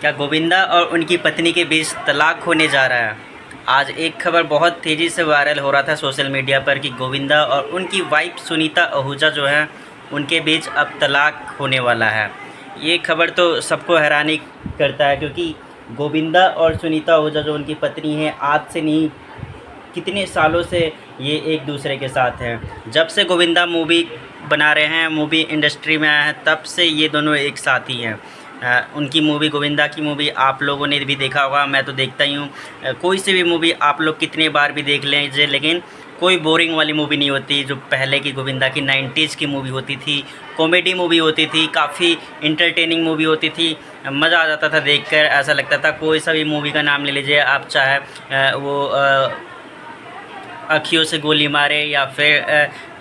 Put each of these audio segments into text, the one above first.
क्या गोविंदा और उनकी पत्नी के बीच तलाक होने जा रहा है? आज एक खबर बहुत तेज़ी से वायरल हो रहा था सोशल मीडिया पर कि गोविंदा और उनकी वाइफ सुनीता आहूजा जो है उनके बीच अब तलाक होने वाला है। ये खबर तो सबको हैरानी करता है क्योंकि गोविंदा और सुनीता आहूजा जो उनकी पत्नी है आज से नहीं कितने सालों से ये एक दूसरे के साथ हैं। जब से गोविंदा मूवी बना रहे हैं, मूवी इंडस्ट्री में आए हैं, तब से ये दोनों एक साथ ही हैं। उनकी मूवी, गोविंदा की मूवी आप लोगों ने भी देखा होगा, मैं तो देखता ही हूँ। कोई सी भी मूवी आप लोग कितने बार भी देख लीजिए, लेकिन कोई बोरिंग वाली मूवी नहीं होती। जो पहले की गोविंदा की 90s की मूवी होती थी, कॉमेडी मूवी होती थी, काफ़ी इंटरटेनिंग मूवी होती थी, मज़ा आ जाता था देखकर। ऐसा लगता था कोई सा भी मूवी का नाम ले लीजिए आप, चाहे वो अँखियों से गोली मारे या फिर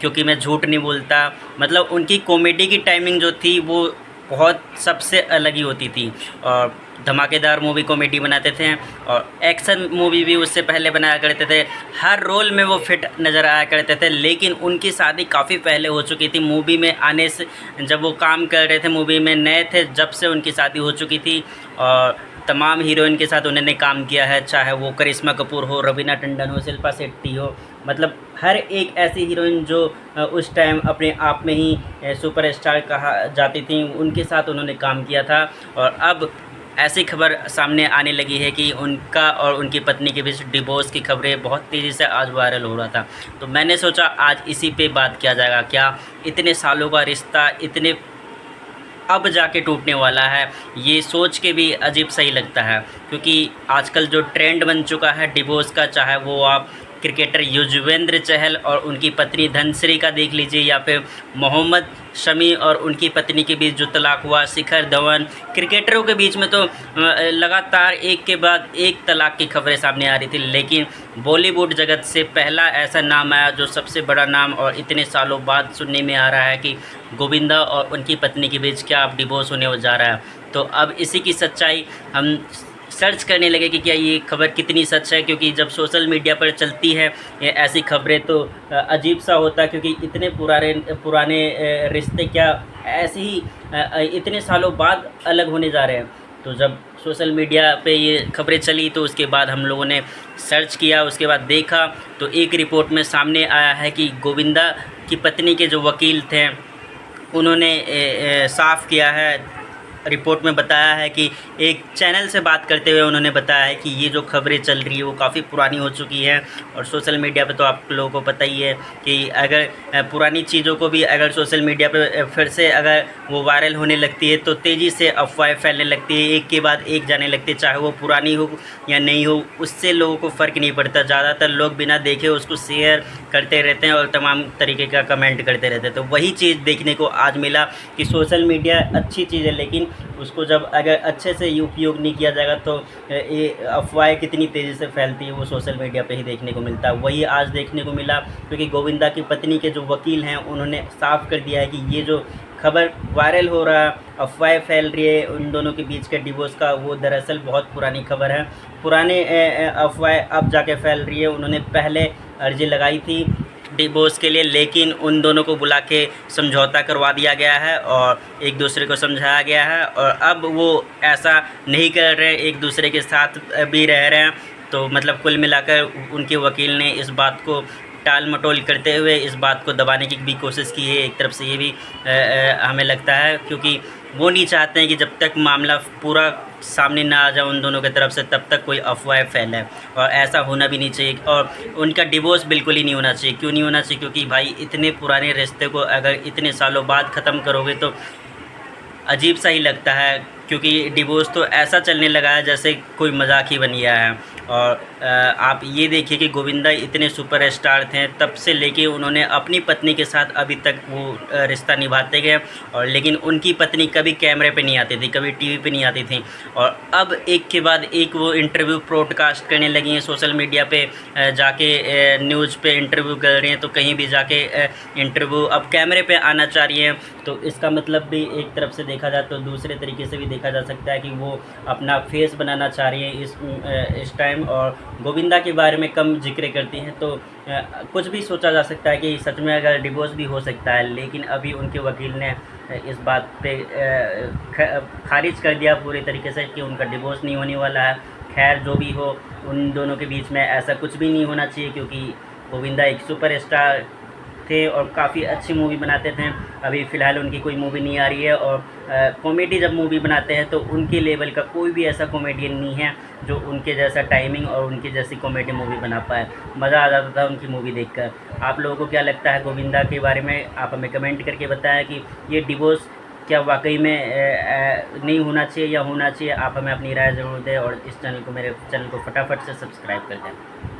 क्योंकि मैं झूठ नहीं बोलता। मतलब उनकी कॉमेडी की टाइमिंग जो थी वो बहुत सबसे अलग ही होती थी। और धमाकेदार मूवी कॉमेडी बनाते थे और एक्शन मूवी भी उससे पहले बनाया करते थे। हर रोल में वो फिट नज़र आया करते थे। लेकिन उनकी शादी काफ़ी पहले हो चुकी थी। मूवी में आने से, जब वो काम कर रहे थे मूवी में, नए थे, जब से उनकी शादी हो चुकी थी। और तमाम हीरोइन के साथ उन्होंने काम किया है, चाहे वो करिश्मा कपूर हो, रवीना टंडन हो, शिल्पा शेट्टी हो। मतलब हर एक ऐसी हीरोइन जो उस टाइम अपने आप में ही सुपरस्टार कहा जाती थी, उनके साथ उन्होंने काम किया था। और अब ऐसी खबर सामने आने लगी है कि उनका और उनकी पत्नी के बीच डिवोर्स की खबरें बहुत तेज़ी से आज वायरल हो रहा था। तो मैंने सोचा आज इसी पे बात किया जाएगा। क्या इतने सालों का रिश्ता इतने अब जाके टूटने वाला है? ये सोच के भी अजीब सा ही लगता है क्योंकि आजकल जो ट्रेंड बन चुका है डिवोर्स का, चाहे वो आप क्रिकेटर युजवेंद्र चहल और उनकी पत्नी धनश्री का देख लीजिए, या फिर मोहम्मद शमी और उनकी पत्नी के बीच जो तलाक हुआ, शिखर धवन, क्रिकेटरों के बीच में तो लगातार एक के बाद एक तलाक की खबरें सामने आ रही थी। लेकिन बॉलीवुड जगत से पहला ऐसा नाम आया, जो सबसे बड़ा नाम और इतने सालों बाद सुनने में आ रहा है कि गोविंदा और उनकी पत्नी के बीच क्या अब डिवोर्स होने जा रहा है। तो अब इसी की सच्चाई हम सर्च करने लगे कि क्या ये खबर कितनी सच है। क्योंकि जब सोशल मीडिया पर चलती है ये ऐसी खबरें तो अजीब सा होता है क्योंकि इतने पुराने रिश्ते क्या ऐसे ही इतने सालों बाद अलग होने जा रहे हैं। तो जब सोशल मीडिया पे ये खबरें चली तो उसके बाद हम लोगों ने सर्च किया, उसके बाद देखा तो एक रिपोर्ट में सामने आया है कि गोविंदा की पत्नी के जो वकील थे उन्होंने साफ़ किया है, रिपोर्ट में बताया है कि एक चैनल से बात करते हुए उन्होंने बताया है कि ये जो खबरें चल रही है वो काफ़ी पुरानी हो चुकी हैं। और सोशल मीडिया पे तो आप लोगों को पता ही है कि अगर पुरानी चीज़ों को भी अगर सोशल मीडिया पे फिर से अगर वो वायरल होने लगती है तो तेज़ी से अफवाहें फैलने लगती है, एक के बाद एक जाने लगती है, चाहे वो पुरानी हो या नहीं हो, उससे लोगों को फ़र्क नहीं पड़ता। ज़्यादातर लोग बिना देखे उसको शेयर करते रहते हैं और तमाम तरीके का कमेंट करते रहते हैं। तो वही चीज़ देखने को आज मिला कि सोशल मीडिया अच्छी चीज़ है, लेकिन उसको जब अगर अच्छे से उपयोग नहीं किया जाएगा तो ये अफवाहें कितनी तेज़ी से फैलती है वो सोशल मीडिया पे ही देखने को मिलता है। वही आज देखने को मिला क्योंकि गोविंदा की पत्नी के जो वकील हैं उन्होंने साफ कर दिया है कि ये जो खबर वायरल हो रहा है, अफवाहें फैल रही है उन दोनों के बीच के डिवोर्स का, वो दरअसल बहुत पुरानी खबर है। पुराने अफवाहें अब जाके फैल रही है। उन्होंने पहले अर्जी लगाई थी डिवोर्स के लिए, लेकिन उन दोनों को बुला के समझौता करवा दिया गया है और एक दूसरे को समझाया गया है और अब वो ऐसा नहीं कर रहे, एक दूसरे के साथ भी रह रहे हैं। तो मतलब कुल मिलाकर उनके वकील ने इस बात को टाल मटोल करते हुए इस बात को दबाने की भी कोशिश की है। एक तरफ से ये भी हमें लगता है क्योंकि वो नहीं चाहते हैं कि जब तक मामला पूरा सामने ना आ जाए उन दोनों की तरफ से तब तक कोई अफवाह फैले, और ऐसा होना भी नहीं चाहिए। और उनका डिवोर्स बिल्कुल ही नहीं होना चाहिए। क्यों नहीं होना चाहिए? क्योंकि भाई इतने पुराने रिश्ते को अगर इतने सालों बाद ख़त्म करोगे तो अजीब सा ही लगता है। क्योंकि डिवोर्स तो ऐसा चलने लगा है जैसे कोई मजाक ही बन गया है। और आप ये देखिए कि गोविंदा इतने सुपरस्टार थे, तब से लेके उन्होंने अपनी पत्नी के साथ अभी तक वो रिश्ता निभाते गए। और लेकिन उनकी पत्नी कभी कैमरे पे नहीं आती थी, कभी टीवी पे नहीं आती थी। और अब एक के बाद एक वो इंटरव्यू ब्रॉडकास्ट करने लगी हैं सोशल मीडिया पे, जाके न्यूज़ पे इंटरव्यू कर रही हैं, तो कहीं भी जाके इंटरव्यू अब कैमरे पे आना चाह रही हैं। तो इसका मतलब भी एक तरफ से देखा जाए तो दूसरे तरीके से भी देखा जा सकता है कि वो अपना फेस बनाना चाह रही हैं इस टाइम। और गोविंदा के बारे में कम जिक्र करती हैं, तो कुछ भी सोचा जा सकता है कि सच में अगर डिवोर्स भी हो सकता है, लेकिन अभी उनके वकील ने इस बात पे खारिज कर दिया पूरी तरीके से कि उनका डिवोर्स नहीं होने वाला है। खैर जो भी हो, उन दोनों के बीच में ऐसा कुछ भी नहीं होना चाहिए, क्योंकि गोविंदा एक सुपरस्टार थे और काफ़ी अच्छी मूवी बनाते थे। अभी फ़िलहाल उनकी कोई मूवी नहीं आ रही है, और कॉमेडी जब मूवी बनाते हैं तो उनके लेवल का कोई भी ऐसा कॉमेडियन नहीं है जो उनके जैसा टाइमिंग और उनकी जैसी कॉमेडी मूवी बना पाए। मज़ा आ जाता था उनकी मूवी देखकर। आप लोगों को क्या लगता है गोविंदा के बारे में? आप हमें कमेंट करके बताएं कि ये डिवोर्स क्या वाकई में नहीं होना चाहिए या होना चाहिए। आप हमें अपनी राय ज़रूर दें, और इस चैनल को, मेरे चैनल को फटाफट से सब्सक्राइब कर दें।